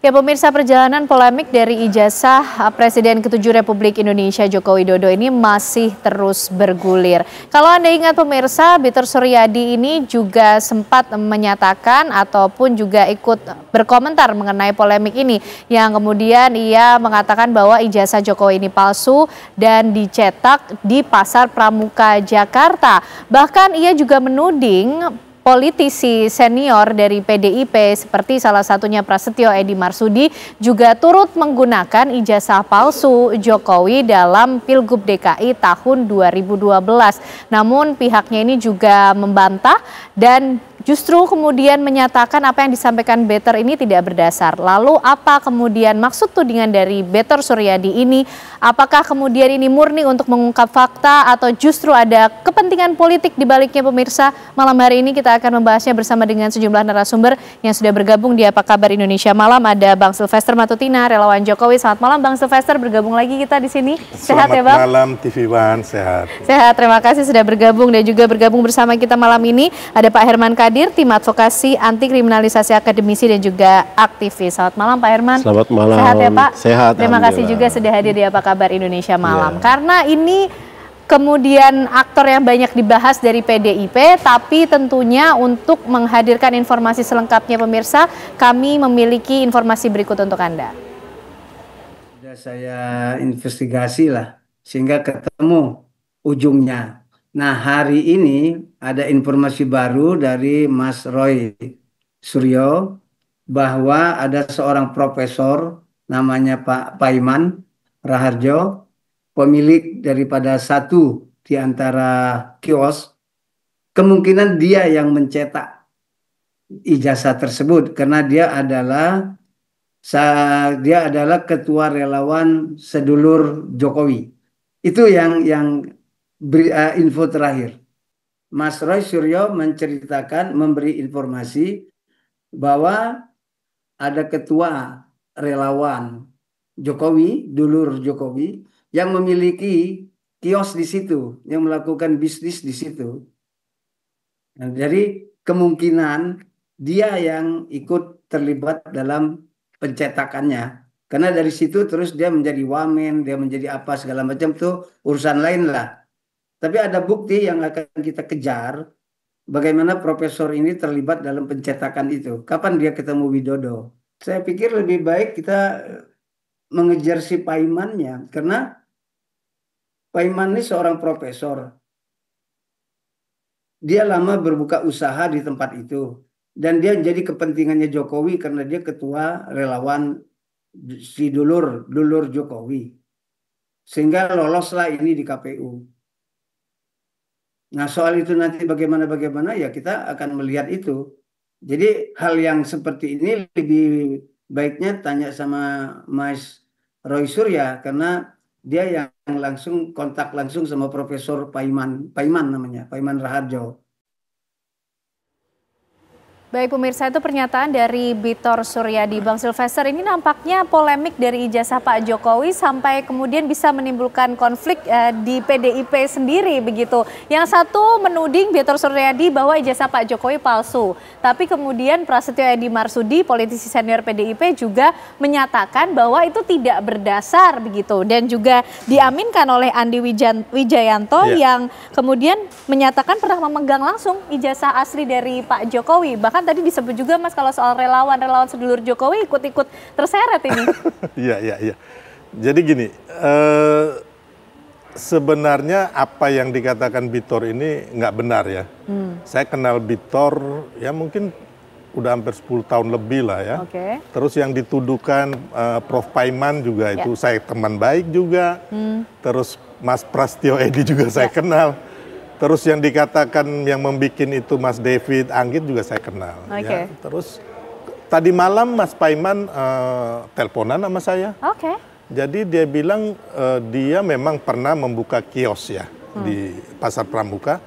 Ya pemirsa, perjalanan polemik dari ijazah Presiden ke-7 Republik Indonesia Joko Widodo ini masih terus bergulir. Kalau Anda ingat pemirsa, Bitor Suryadi ini juga sempat menyatakan ataupun juga ikut berkomentar mengenai polemik ini. Yang kemudian ia mengatakan bahwa ijazah Jokowi ini palsu dan dicetak di Pasar Pramuka, Jakarta. Bahkan ia juga menuding politisi senior dari PDIP seperti salah satunya Prasetyo Edy Marsudi juga turut menggunakan ijazah palsu Jokowi dalam Pilgub DKI tahun 2012. Namun pihaknya ini juga membantah dan justru kemudian menyatakan apa yang disampaikan Bitor ini tidak berdasar. Lalu apa kemudian maksud tudingan dari Bitor Suryadi ini? Apakah kemudian ini murni untuk mengungkap fakta atau justru ada kepentingan politik di baliknya pemirsa? Malam hari ini kita akan membahasnya bersama dengan sejumlah narasumber yang sudah bergabung di Apa Kabar Indonesia Malam. Ada Bang Sylvester Matutina, relawan Jokowi. Selamat malam Bang Sylvester, bergabung lagi kita di sini. Sehat ya Bang? Selamat malam TV One, sehat. Sehat, terima kasih sudah bergabung dan juga bergabung bersama kita malam ini. Ada Pak Herman Kadir, tim advokasi anti kriminalisasi akademisi dan juga aktivis. Selamat malam Pak Herman. Selamat malam. Sehat ya Pak? Sehat. Terima kasih juga sudah hadir di Apa Kabar Indonesia Malam. Ya. Karena ini kemudian aktor yang banyak dibahas dari PDIP, tapi tentunya untuk menghadirkan informasi selengkapnya pemirsa, kami memiliki informasi berikut untuk Anda. Sudah saya investigasi lah, sehingga ketemu ujungnya. Nah, hari ini ada informasi baru dari Mas Roy Suryo bahwa ada seorang profesor namanya Pak Paiman Raharjo, pemilik daripada satu di antara kios, kemungkinan dia yang mencetak ijazah tersebut karena dia adalah ketua relawan sedulur Jokowi. Itu yang info terakhir. Mas Roy Suryo menceritakan, memberi informasi bahwa ada ketua relawan Jokowi, dulur Jokowi, yang memiliki kios di situ, yang melakukan bisnis di situ. Nah, jadi kemungkinan dia yang ikut terlibat dalam pencetakannya. Karena dari situ terus dia menjadi wamen, dia menjadi apa segala macam, tuh urusan lain lah. Tapi ada bukti yang akan kita kejar, bagaimana profesor ini terlibat dalam pencetakan itu. Kapan dia ketemu Widodo? Saya pikir lebih baik kita mengejar si Paimannya, karena Paiman ini seorang profesor. Dia lama berbuka usaha di tempat itu. Dan dia jadi kepentingannya Jokowi karena dia ketua relawan si dulur Jokowi. Sehingga loloslah ini di KPU. Nah, soal itu nanti bagaimana ya kita akan melihat itu. Jadi hal yang seperti ini lebih baiknya tanya sama Mas Roy Surya, karena dia yang langsung kontak langsung sama Profesor Paiman namanya, Paiman Raharjo. Baik pemirsa, itu pernyataan dari Bitor Suryadi. Bang Sylvester, ini nampaknya polemik dari ijazah Pak Jokowi sampai kemudian bisa menimbulkan konflik di PDIP sendiri begitu. Yang satu menuding Bitor Suryadi bahwa ijazah Pak Jokowi palsu. Tapi kemudian Prasetyo Edy Marsudi, politisi senior PDIP juga menyatakan bahwa itu tidak berdasar begitu. Dan juga diaminkan oleh Andi Wijayanto yang kemudian menyatakan pernah memegang langsung ijazah asli dari Pak Jokowi. Bahkan tadi disebut juga Mas kalau soal relawan sedulur Jokowi ikut-ikut terseret ini. Iya. Jadi gini, sebenarnya apa yang dikatakan Bitor ini nggak benar ya. Saya kenal Bitor ya mungkin udah hampir 10 tahun lebih lah ya. Terus yang dituduhkan Prof. Paiman juga itu saya teman baik juga. Terus Mas Prasetyo Edy juga saya kenal. Terus yang dikatakan yang membuat itu Mas David Anggit juga saya kenal. Ya. Terus tadi malam Mas Paiman teleponan sama saya. Jadi dia bilang dia memang pernah membuka kios ya di Pasar Pramuka.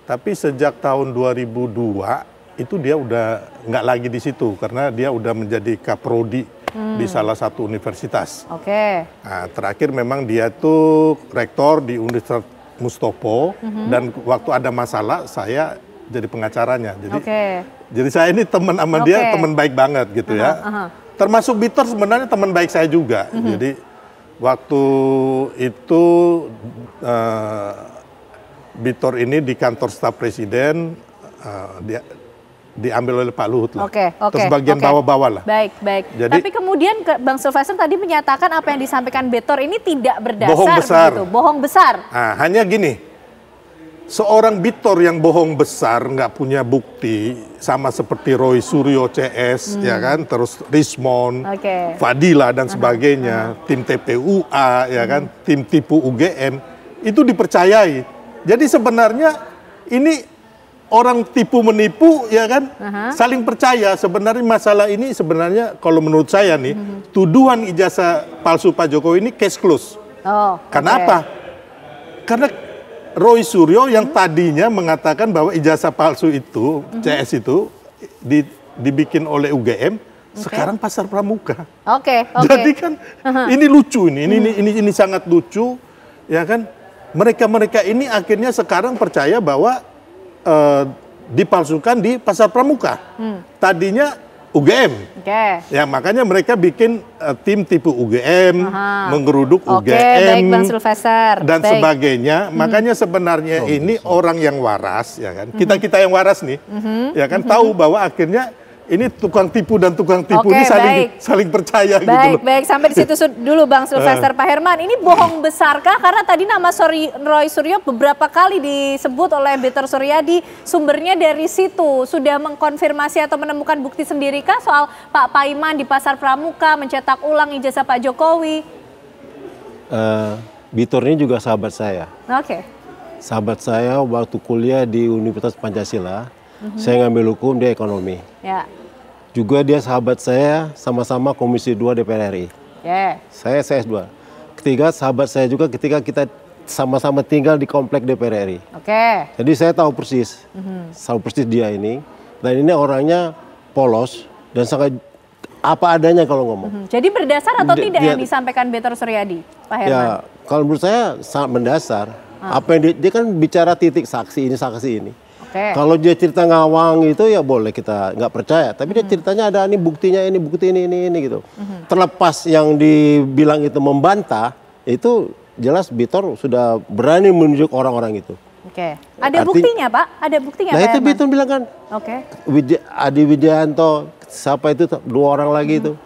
Tapi sejak tahun 2002 itu dia udah nggak lagi di situ karena dia udah menjadi kaprodi di salah satu universitas. Nah, terakhir memang dia tuh rektor di Universitas Mustopo, dan waktu ada masalah saya jadi pengacaranya. Jadi saya ini teman sama dia, teman baik banget gitu ya. Termasuk Bitor sebenarnya teman baik saya juga. Jadi waktu itu Bitor ini di kantor staf presiden diambil oleh Pak Luhut lah. Terus bagian bawah-bawah lah. Baik. Jadi, tapi kemudian Bang Sylvester tadi menyatakan apa yang disampaikan Bitor ini tidak berdasar. Bohong besar. Begitu, bohong besar. Nah, hanya gini, seorang Bitor yang bohong besar, nggak punya bukti, sama seperti Roy Suryo CS, ya kan, terus Rismond, Fadila dan sebagainya, tim TPUA, ya kan, tim tipu UGM, itu dipercayai. Jadi sebenarnya ini orang tipu menipu, ya kan, saling percaya. Sebenarnya masalah ini sebenarnya kalau menurut saya nih, tuduhan ijazah palsu Pak Jokowi ini case close. Kenapa? Karena Roy Suryo yang tadinya mengatakan bahwa ijazah palsu itu, CS itu, dibikin oleh UGM, sekarang pasar pramuka. Jadi kan ini lucu ini sangat lucu, ya kan. Mereka ini akhirnya sekarang percaya bahwa dipalsukan di pasar pramuka. Tadinya UGM. Ya makanya mereka bikin tim tipu UGM, menggeruduk UGM, baik, Bang Sylvester. Dan sebagainya. Makanya sebenarnya ini orang yang waras, ya kan. Kita yang waras nih, ya kan, tahu bahwa akhirnya ini tukang tipu dan tukang tipu ini saling percaya gitu loh. Baik, sampai di situ dulu Bang Sylvester. Pak Herman, ini bohong besarkah? Karena tadi nama Roy Suryo beberapa kali disebut oleh Bitor Suryadi, sumbernya dari situ. Sudah mengkonfirmasi atau menemukan bukti sendirikah soal Pak Paiman di pasar pramuka mencetak ulang ijazah Pak Jokowi? Bitor ini juga sahabat saya. Sahabat saya waktu kuliah di Universitas Pancasila. Saya ngambil hukum, dia ekonomi. Juga dia sahabat saya, sama-sama Komisi 2 DPR RI. Saya CS2. Ketiga, sahabat saya juga ketika kita sama-sama tinggal di komplek DPR RI. Jadi saya tahu persis dia ini. Dan ini orangnya polos dan sangat apa adanya kalau ngomong. Jadi berdasar atau tidak yang disampaikan Bitor Suryadi, Pak Herman? Ya, kalau menurut saya sangat mendasar. Apa yang dia kan bicara titik saksi ini. Kalau dia cerita ngawang itu ya boleh kita nggak percaya. Tapi dia ceritanya ada ini buktinya, ini bukti ini gitu. Terlepas yang dibilang itu membantah, itu jelas Bitor sudah berani menunjuk orang-orang itu. Ada buktinya Pak? Ada buktinya Nah Pak itu Bitor bilang kan. Adi Wijayanto, siapa itu 2 orang lagi itu.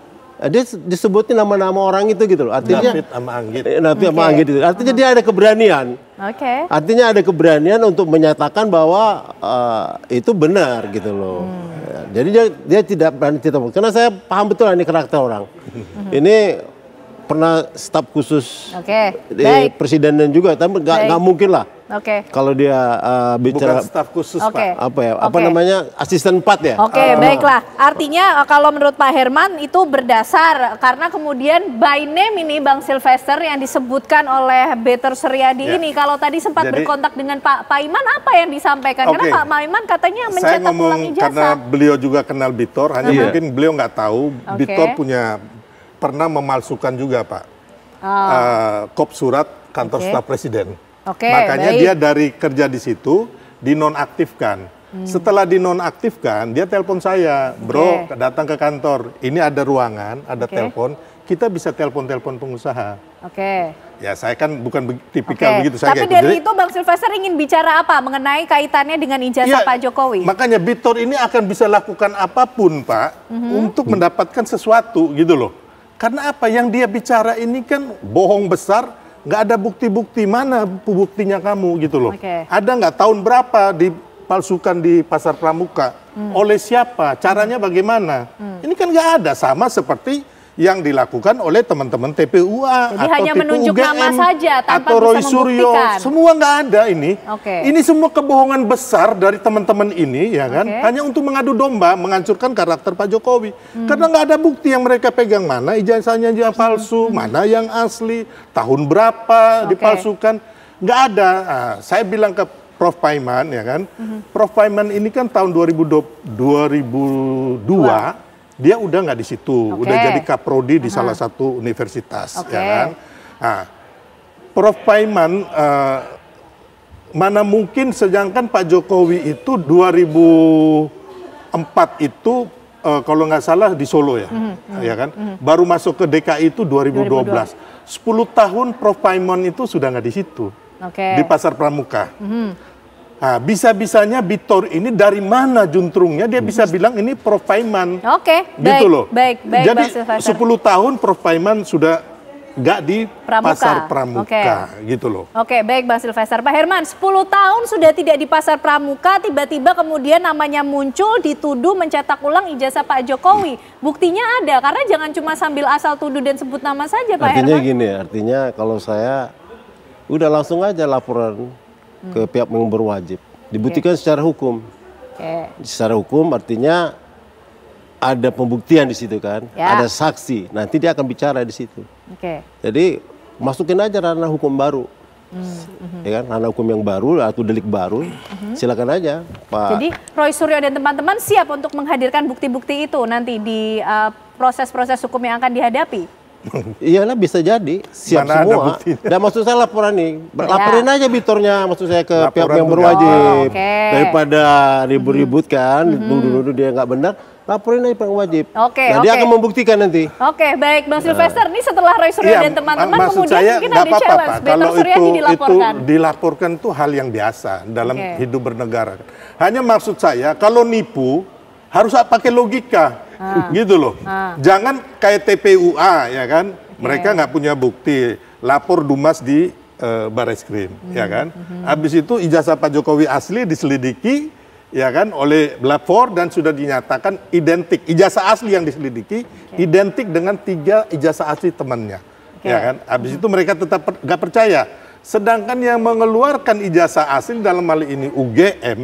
Dia disebutin nama-nama orang itu gitu loh. Artinya David sama Anggit. Itu. Artinya dia ada keberanian. Artinya ada keberanian untuk menyatakan bahwa itu benar gitu loh. Jadi dia tidak berani karena saya paham betul ini karakter orang. Ini pernah staf khusus presiden dan juga, tapi nggak mungkin lah. Kalau dia bicara bukan staf khusus Pak. Apa namanya, asisten 4 ya. Baiklah. Artinya kalau menurut Pak Herman itu berdasar karena kemudian by name ini Bang Sylvester yang disebutkan oleh Bitor Suryadi ini. Kalau tadi sempat berkontak dengan Pak Paiman, apa yang disampaikan? Karena Pak Paiman katanya mencetak ulang ijazah. Karena beliau juga kenal Bitor, hanya mungkin beliau nggak tahu Bitor pernah memalsukan juga Pak. Kop surat kantor staf presiden. Makanya dia dari kerja di situ dinonaktifkan. Setelah dinonaktifkan, dia telepon saya, bro, datang ke kantor. Ini ada ruangan, ada telepon. Kita bisa telepon-telepon pengusaha. Ya saya kan bukan tipikal begitu. Tapi dari itu Bang Sylvester ingin bicara apa mengenai kaitannya dengan ijazah Pak Jokowi? Makanya Bitor ini akan bisa lakukan apapun Pak untuk mendapatkan sesuatu gitu loh. Karena apa yang dia bicara ini kan bohong besar. Nggak ada bukti-bukti, mana buktinya kamu gitu loh. Ada nggak tahun berapa dipalsukan di pasar pramuka? Oleh siapa? Caranya bagaimana? Ini kan nggak ada, sama seperti yang dilakukan oleh teman-teman TPUA. Jadi atau hanya menunjuk UGM, nama saja tanpa atau Roy bisa Suryo. membuktikan. Semua nggak ada ini. Ini semua kebohongan besar dari teman-teman ini, ya kan? Hanya untuk mengadu domba, menghancurkan karakter Pak Jokowi. Karena nggak ada bukti yang mereka pegang, mana ijazahnya yang palsu, mana yang asli, tahun berapa dipalsukan, nggak ada. Nah, saya bilang ke Prof Paiman, ya kan? Prof Paiman ini kan tahun 2002 dia udah nggak di situ, udah jadi kaprodi di salah satu universitas, ya kan? Nah, Prof Paiman mana mungkin sedangkan Pak Jokowi itu 2004 itu kalau nggak salah di Solo ya, ya kan? Baru masuk ke DKI itu 2012. 10 tahun Prof Paimon itu sudah nggak di situ, di Pasar Pramuka. Nah, bisa-bisanya Bitor ini dari mana juntrungnya dia bisa bilang ini Prof Paiman. Gitu loh. Jadi 10 tahun Prof Paiman sudah nggak di Pasar Pramuka, gitu loh. Baik Bang Silvester. Pak Herman, 10 tahun sudah tidak di Pasar Pramuka, tiba-tiba kemudian namanya muncul, dituduh mencetak ulang ijazah Pak Jokowi. Buktinya ada, karena jangan cuma sambil asal tuduh dan sebut nama saja Pak Herman. Artinya gini, artinya kalau saya udah langsung aja laporan ke pihak yang berwajib. Dibuktikan secara hukum. Secara hukum artinya ada pembuktian di situ kan, ada saksi. Nanti dia akan bicara di situ. Jadi masukin aja ranah hukum baru, ya kan, ranah hukum yang baru atau delik baru, silakan aja Pak. Jadi Roy Suryo dan teman-teman siap untuk menghadirkan bukti-bukti itu nanti di proses-proses hukum yang akan dihadapi. Iyalah, bisa jadi siap Mana semua. Dan maksud saya laporan nih, laporin aja Bitornya, maksud saya ke pihak yang berwajib. Daripada ribut-ribut kan, dulu dia nggak benar. Laporin aja Pak wajib. Dia akan membuktikan nanti. Baik Bang Silvester, ini setelah Roy Suryo dan teman-teman kemudian mungkin ada challenge. Kalau itu dilaporkan itu hal yang biasa dalam hidup bernegara. Hanya maksud saya kalau nipu harus pakai logika, gitu loh. Jangan kayak TPUA ya kan, mereka nggak punya bukti, lapor Dumas di Barreskrim, ya kan. Habis itu ijazah Pak Jokowi asli diselidiki, ya kan, oleh lapor dan sudah dinyatakan identik. Ijazah asli yang diselidiki identik dengan 3 ijazah asli temannya, ya kan. Habis itu mereka tetap nggak percaya. Sedangkan yang mengeluarkan ijazah asli dalam hal ini UGM,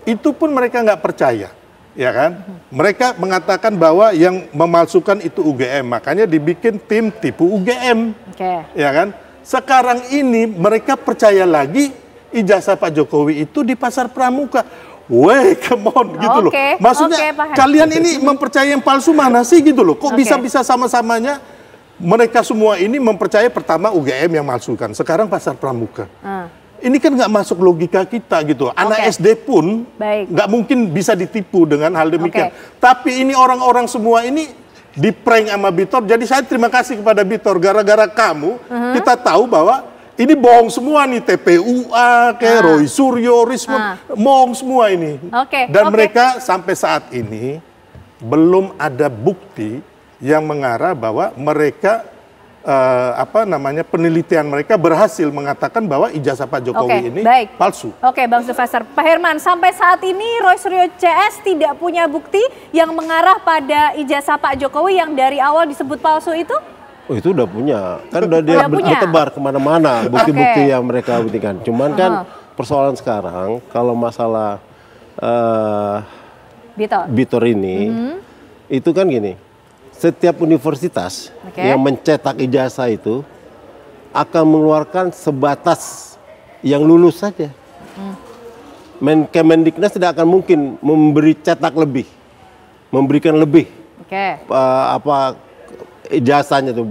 itu pun mereka nggak percaya, ya kan. Mereka mengatakan bahwa yang memalsukan itu UGM, makanya dibikin tim tipu UGM, ya kan. Sekarang ini mereka percaya lagi ijazah Pak Jokowi itu di Pasar Pramuka. Weh, come on, gitu loh. Maksudnya kalian ini mempercayai yang palsu mana sih, gitu loh. Kok bisa-bisa sama-samanya mereka semua ini mempercayai pertama UGM yang malsukan, sekarang Pasar Pramuka. Ini kan nggak masuk logika kita gitu. Anak SD pun nggak mungkin bisa ditipu dengan hal demikian. Tapi ini orang-orang semua ini di-prank sama Bitor. Jadi saya terima kasih kepada Bitor. Gara-gara kamu, kita tahu bahwa ini bohong semua nih, TPUA, kayak Roy Suryo, Rismon, bohong semua ini. Dan mereka sampai saat ini belum ada bukti yang mengarah bahwa mereka penelitian mereka berhasil mengatakan bahwa ijazah Pak Jokowi ini palsu. Bang Silvester. Pak Herman, sampai saat ini Roy Suryo CS tidak punya bukti yang mengarah pada ijazah Pak Jokowi yang dari awal disebut palsu itu? Oh, itu udah punya, kan udah dia bertebar kemana-mana bukti-bukti yang mereka buktikan. Cuman kan persoalan sekarang kalau masalah Bitor ini, itu kan gini, setiap universitas yang mencetak ijazah itu akan mengeluarkan sebatas yang lulus saja. Kemendiknas tidak akan mungkin memberi cetak lebih, memberikan lebih. Ijazahnya tuh,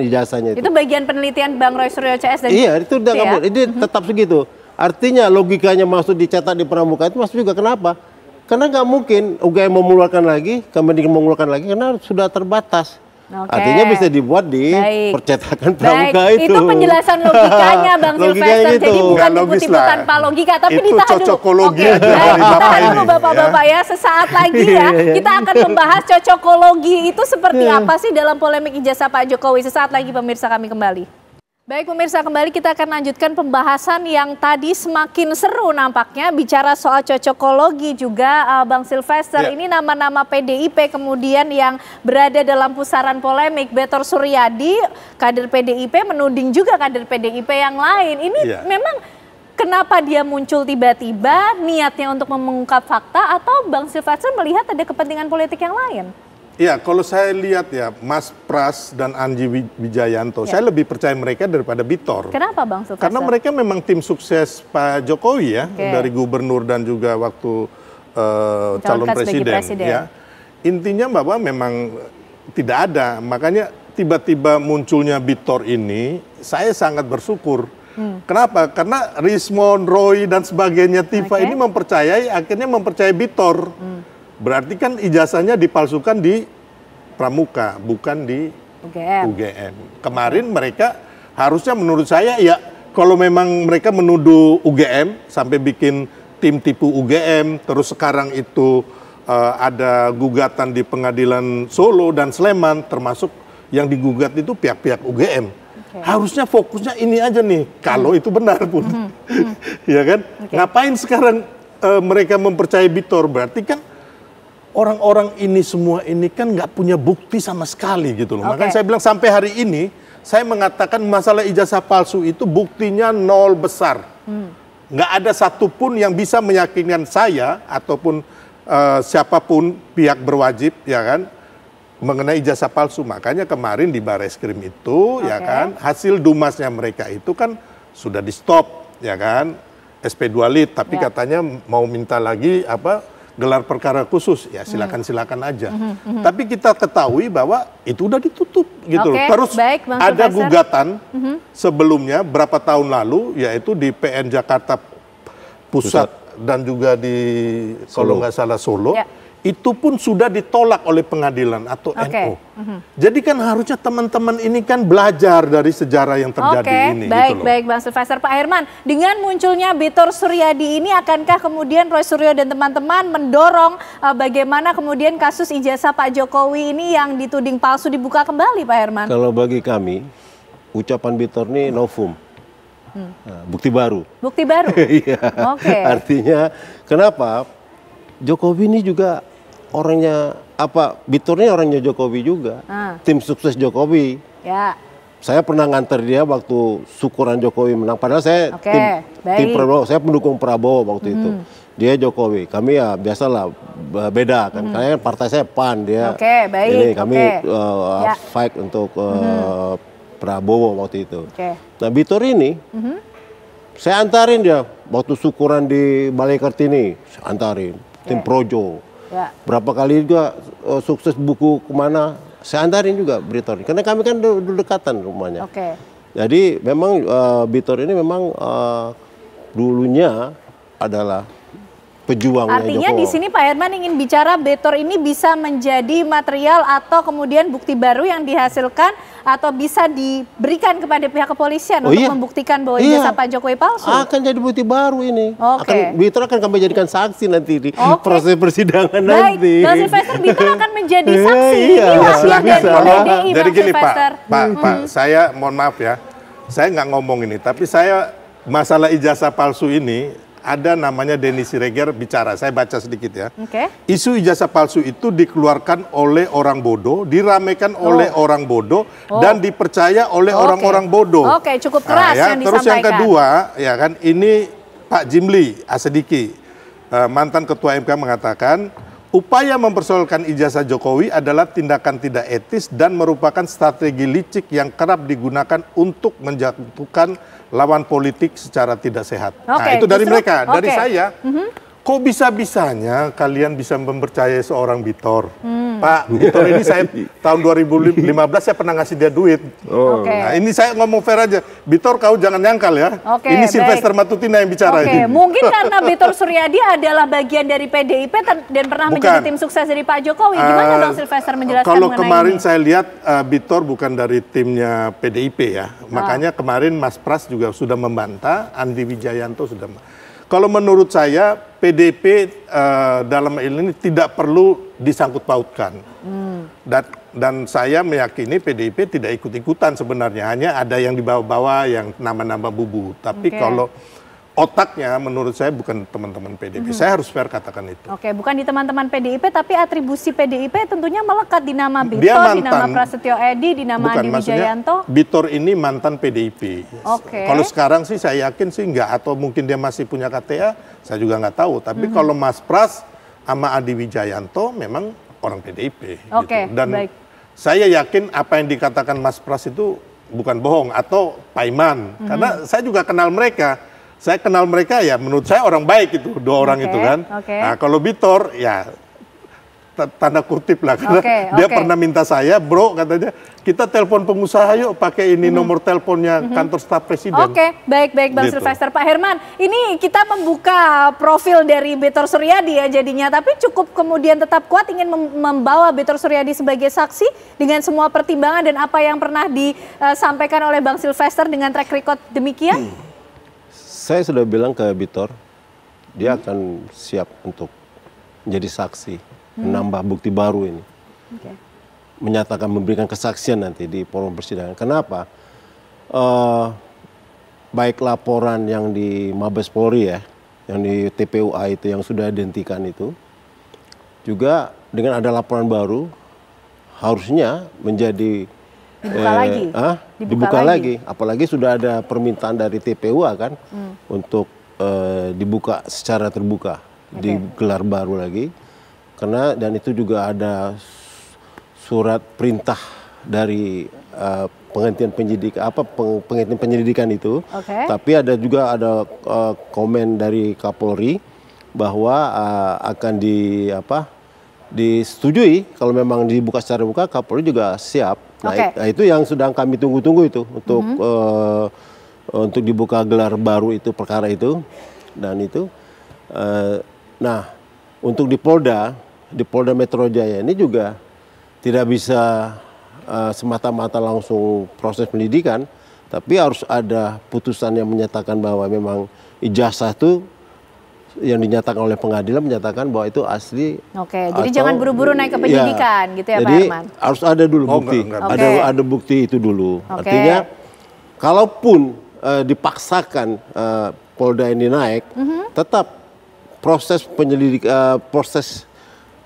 ijazahnya itu. Itu bagian penelitian Bang Roy Suryo CS dan iya, itu udah ini tetap segitu. Artinya logikanya maksud dicetak di Pramuka itu maksud juga kenapa? Karena nggak mungkin UGM mengeluarkan lagi, Kemendikbud mengeluarkan lagi karena sudah terbatas. Artinya bisa dibuat di percetakan Pramuka itu. Itu penjelasan logikanya Bang Silvester. Jadi bukan tipu-tipu tanpa logika, tapi ditahan dulu. Cocokologi aja. Ditahan dulu Bapak-Bapak ya. Sesaat lagi ya kita akan membahas cocokologi itu seperti apa sih dalam polemik ijazah Pak Jokowi. Sesaat lagi pemirsa, kami kembali. Baik pemirsa, kembali kita akan lanjutkan pembahasan yang tadi semakin seru nampaknya. Bicara soal cocokologi juga Bang Silvester, ini nama-nama PDIP kemudian yang berada dalam pusaran polemik. Bitor Suryadi, kader PDIP, menuding juga kader PDIP yang lain. Ini memang kenapa dia muncul tiba-tiba, niatnya untuk mengungkap fakta atau Bang Silvester melihat ada kepentingan politik yang lain? Ya, kalau saya lihat ya, Mas Pras dan Anji Wijayanto, saya lebih percaya mereka daripada Bitor. Kenapa Bang Silvester? Karena mereka memang tim sukses Pak Jokowi ya, dari gubernur dan juga waktu calon presiden. Ya. Intinya bahwa memang tidak ada, makanya tiba-tiba munculnya Bitor ini, saya sangat bersyukur. Kenapa? Karena Rismon, Roy dan sebagainya, Tifa ini akhirnya mempercayai Bitor. Berarti kan ijazahnya dipalsukan di Pramuka, bukan di UGM. Kemarin mereka harusnya menurut saya ya, kalau memang mereka menuduh UGM sampai bikin tim tipu UGM, terus sekarang itu ada gugatan di pengadilan Solo dan Sleman, termasuk yang digugat itu pihak-pihak UGM. Harusnya fokusnya ini aja nih, kalau itu benar pun. Ya kan? Ngapain sekarang mereka mempercayai Bitor? Berarti kan orang-orang ini semua ini kan nggak punya bukti sama sekali gitu loh. Makanya saya bilang sampai hari ini, saya mengatakan masalah ijazah palsu itu buktinya nol besar. Nggak ada satupun yang bisa meyakinkan saya ataupun siapapun pihak berwajib, ya kan, mengenai ijazah palsu. Makanya kemarin di Bareskrim itu, ya kan, hasil dumasnya mereka itu kan sudah di stop, ya kan, SP2 Lit, tapi katanya mau minta lagi gelar perkara khusus, ya silakan aja. Tapi kita ketahui bahwa itu udah ditutup gitu loh. Terus ada gugatan sebelumnya berapa tahun lalu, yaitu di PN Jakarta Pusat dan juga di kalau nggak salah Solo, itu pun sudah ditolak oleh pengadilan atau NU. Jadi kan harusnya teman-teman ini kan belajar dari sejarah yang terjadi ini. Baik Bang Sylvester. Pak Herman, dengan munculnya Bitor Suryadi ini, akankah kemudian Roy Suryo dan teman-teman mendorong bagaimana kemudian kasus ijazah Pak Jokowi ini yang dituding palsu dibuka kembali, Pak Herman? Kalau bagi kami, ucapan Bitor ini novum. Nah, bukti baru. Bukti baru? Iya. Artinya, kenapa? Jokowi ini juga orangnya, Bitor ini orangnya Jokowi juga. Tim sukses Jokowi. Saya pernah nganter dia waktu syukuran Jokowi menang. Padahal saya tim Prabowo, saya pendukung Prabowo waktu itu. Dia Jokowi. Kami ya biasalah beda kan. Karena partai saya PAN, dia ini kami fight untuk Prabowo waktu itu. Nah, Bitor ini, saya antarin dia waktu syukuran di Balai Kartini, saya antarin tim Projo. Berapa kali juga sukses buku kemana, saya antarin juga Bitor. Karena kami kan dekatan rumahnya. Jadi memang Bitor ini memang dulunya adalah pejuangnya Artinya Jokowi. Di sini Pak Herman ingin bicara Bitor ini bisa menjadi material atau kemudian bukti baru yang dihasilkan atau bisa diberikan kepada pihak kepolisian untuk membuktikan bahwa ijazah Pak Jokowi palsu. Akan jadi bukti baru ini. Bitor akan kami jadikan saksi nanti di proses persidangan nanti. Bang Sylvester, Bitor akan menjadi saksi. Jadi gini Pak, saya mohon maaf ya, saya nggak ngomong ini, tapi saya masalah ijazah palsu ini. Ada namanya Denny Siregar bicara, saya baca sedikit ya. Isu ijazah palsu itu dikeluarkan oleh orang bodoh, diramaikan oleh orang bodoh, dan dipercaya oleh orang-orang bodoh. Cukup keras yang disampaikan. Terus yang kedua, ya kan, ini Pak Jimli Asediki, mantan Ketua MK mengatakan, upaya mempersoalkan ijazah Jokowi adalah tindakan tidak etis dan merupakan strategi licik yang kerap digunakan untuk menjatuhkan lawan politik secara tidak sehat. Nah, itu dari mereka. Dari saya, kok bisa-bisanya kalian bisa mempercayai seorang Bitor? Pak, Bitor ini saya tahun 2015 saya pernah ngasih dia duit. Nah, ini saya ngomong fair aja. Bitor, kau jangan nyangkal ya. Ini Sylvester Matutina yang bicara ini. Mungkin karena Bitor Suryadi adalah bagian dari PDIP dan pernah menjadi tim sukses dari Pak Jokowi. Gimana Bang Sylvester menjelaskan kalau mengenai kemarin ini? Saya lihat Bitor bukan dari timnya PDIP ya. Makanya kemarin Mas Pras juga sudah membantah, Andi Wijayanto sudah. Kalau menurut saya PDIP dalam ini tidak perlu disangkut pautkan. Dan saya meyakini PDIP tidak ikut-ikutan sebenarnya. Hanya ada yang dibawa-bawa yang nama-nama bubu. Tapi kalau otaknya menurut saya bukan teman-teman PDIP. Saya harus fair katakan itu. Bukan di teman-teman PDIP, tapi atribusi PDIP tentunya melekat di nama Bitor, di nama Prasetyo Edy, di nama Andi Wijayanto. Bitor ini mantan PDIP. Kalau sekarang sih saya yakin sih enggak, atau mungkin dia masih punya KTA, saya juga nggak tahu. Tapi kalau Mas Pras sama Andi Wijayanto memang orang PDIP. Gitu. Dan saya yakin apa yang dikatakan Mas Pras itu bukan bohong, atau Pak Iman. Karena saya juga kenal mereka. Saya kenal mereka ya, menurut saya orang baik itu, dua orang itu kan. Nah, kalau Bitor ya tanda kutip lah, karena dia pernah minta saya, bro, katanya kita telepon pengusaha yuk pakai ini nomor teleponnya kantor staf presiden. Baik Bang Silvester. Pak Herman, ini kita membuka profil dari Betor Suryadi ya jadinya, tapi cukup kemudian tetap kuat ingin membawa Betor Suryadi sebagai saksi dengan semua pertimbangan dan apa yang pernah disampaikan oleh Bang Silvester dengan track record demikian? Saya sudah bilang ke Betor, dia akan siap untuk menjadi saksi, menambah bukti baru ini. Menyatakan memberikan kesaksian nanti di forum persidangan. Kenapa? Baik laporan yang di Mabes Polri ya, yang di TPUA itu yang sudah dihentikan itu, juga dengan ada laporan baru harusnya menjadi dibuka lagi. Apalagi sudah ada permintaan dari TPUA kan untuk dibuka secara terbuka, digelar baru lagi. Karena dan itu juga ada surat perintah dari penghentian penyelidikan itu. Tapi ada juga komen dari Kapolri bahwa akan disetujui kalau memang dibuka secara terbuka. Kapolri juga siap. Nah, itu yang sedang kami tunggu-tunggu itu untuk dibuka gelar baru itu perkara itu dan itu. Nah, untuk di Polda Metro Jaya ini juga tidak bisa semata-mata langsung proses pendidikan, tapi harus ada putusan yang menyatakan bahwa memang ijazah itu yang dinyatakan oleh pengadilan menyatakan bahwa itu asli. Jadi jangan buru-buru naik ke penyidikan gitu ya Pak Herman. Harus ada dulu bukti. Ada bukti itu dulu. Artinya kalaupun dipaksakan Polda ini naik, tetap proses proses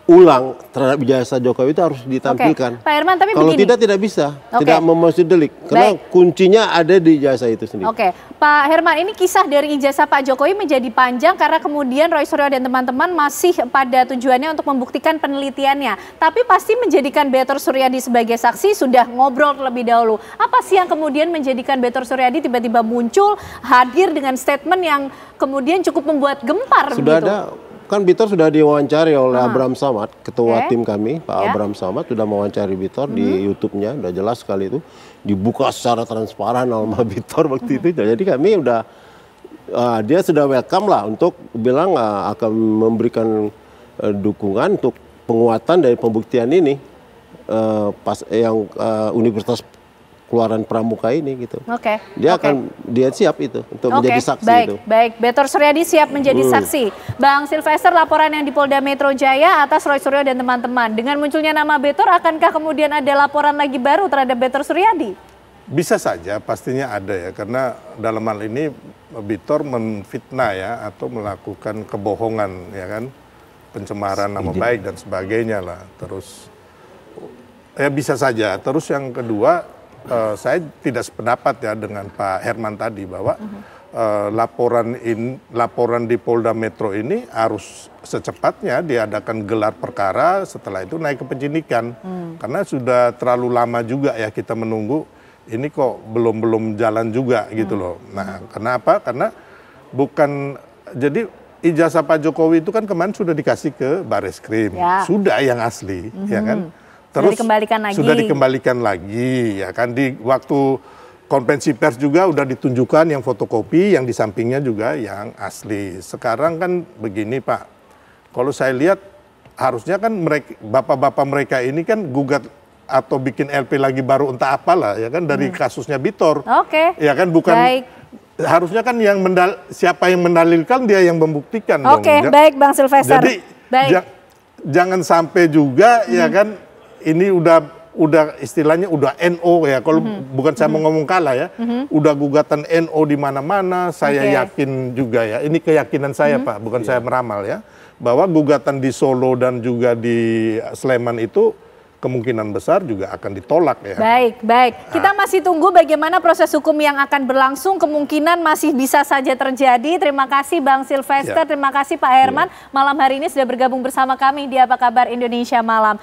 ulang terhadap ijazah Jokowi itu harus ditampilkan. Pak Herman, tapi kalau tidak bisa, tidak memenuhi delik. Karena kuncinya ada di ijazah itu sendiri. Pak Herman, ini kisah dari ijazah Pak Jokowi menjadi panjang karena kemudian Roy Suryo dan teman-teman masih pada tujuannya untuk membuktikan penelitiannya. Tapi pasti menjadikan Betor Suryadi sebagai saksi sudah ngobrol terlebih dahulu. Apa sih yang kemudian menjadikan Betor Suryadi tiba-tiba muncul, hadir dengan statement yang kemudian cukup membuat gempar? Sudah ada. Kan Betor sudah diwawancari oleh Abraham Samad, ketua tim kami, Pak Abraham Samad sudah mewawancari Betor di YouTube-nya, udah jelas sekali itu, dibuka secara transparan nama Betor waktu itu. Jadi kami udah, dia sudah welcome lah untuk bilang akan memberikan dukungan untuk penguatan dari pembuktian ini, yang Universitas Keluaran Pramuka ini gitu. Dia siap itu untuk menjadi saksi itu. Baik, Betor Suryadi siap menjadi saksi. Bang Silvester, laporan yang di Polda Metro Jaya atas Roy Suryo dan teman-teman. Dengan munculnya nama Betor, akankah kemudian ada laporan lagi baru terhadap Betor Suryadi? Bisa saja, pastinya ada ya, karena dalam hal ini Betor menfitnah ya atau melakukan kebohongan ya kan, pencemaran nama baik dan sebagainya lah. Terus ya bisa saja. Terus yang kedua, saya tidak sependapat ya dengan Pak Herman tadi bahwa laporan di Polda Metro ini harus secepatnya diadakan gelar perkara, setelah itu naik ke penyidikan. Karena sudah terlalu lama juga ya kita menunggu, ini kok belum jalan juga gitu loh. Nah, kenapa? Karena bukan, jadi ijazah Pak Jokowi itu kan kemarin sudah dikasih ke Bareskrim, sudah yang asli, ya kan? Terus sudah dikembalikan lagi, ya kan, di waktu konferensi pers juga udah ditunjukkan yang fotokopi, yang di sampingnya juga yang asli. Sekarang kan begini Pak, kalau saya lihat harusnya kan bapak-bapak mereka ini kan gugat atau bikin LP lagi baru entah apalah ya kan dari kasusnya Betor. Ya kan, bukan harusnya kan yang siapa yang mendalilkan dia yang membuktikan dong. Baik Bang Silvester. Jadi jangan sampai juga ya kan, ini udah istilahnya udah NO ya, kalau bukan saya mau ngomong kalah ya, udah gugatan NO di mana-mana. Saya yakin juga ya, ini keyakinan saya Pak, bukan saya meramal ya, bahwa gugatan di Solo dan juga di Sleman itu kemungkinan besar juga akan ditolak ya. Baik. Kita masih tunggu bagaimana proses hukum yang akan berlangsung, kemungkinan masih bisa saja terjadi. Terima kasih Bang Silvester, terima kasih Pak Herman. Malam hari ini sudah bergabung bersama kami di Apa Kabar Indonesia Malam.